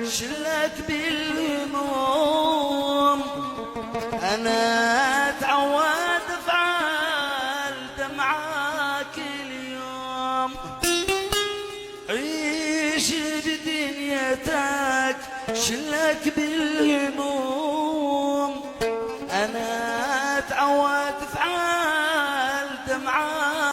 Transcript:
شلك بالهموم. أنا تعود أفعل دمعك اليوم. عيش بدنيتك شلك بالهموم. أنا تعود أفعل دمعك